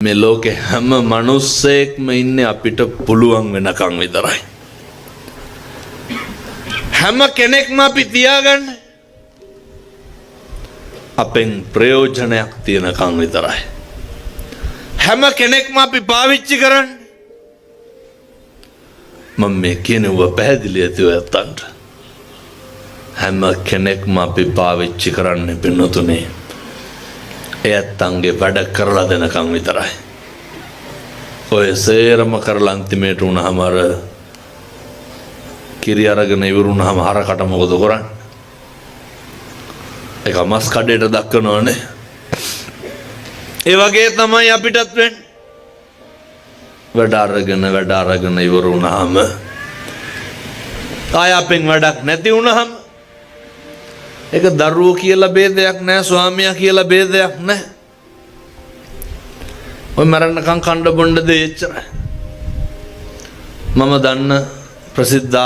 මේ ලෝකේ හැම මිනිස්සෙක්ම ඉන්නේ අපිට පුළුවන් වෙනකන් විතරයි. හැම කෙනෙක්ම අපි තියාගන්න අපෙන් ප්‍රයෝජනයක් තියනකන් විතරයි. හැම කෙනෙක්ම අපි පාවිච්චි කරන්නේ මම මේ කියනවා පැහැදිලි ඇතිව යත්තන්ට. හැම කෙනෙක්ම අපි පාවිච්චි කරන්නේ පින්නතුනේ එයත්න්ගේ වැඩ කරලා දෙනකන් විතරයි. ඔය සේරම කරලා අන්තිමේට උනහම අර කිරි අරගෙන ඉවරුනහම හරකට මොකද කරන්නේ? ඒක මස් කඩේට දක්වනවනේ. ඒ වගේ තමයි අපිටත් වෙන්නේ. වැඩ අරගෙන ඉවරුනහම ආය අපෙන් වැඩක් නැති වුනහම ඒක දරුවෝ කියලා ભેදයක් නැහැ, ස්වාමියා කියලා ભેදයක් නැහැ. ඔය මරණකම් කණ්ඩ බොණ්ඩ දෙච්චරයි. මම දන්න ප්‍රසිද්ධ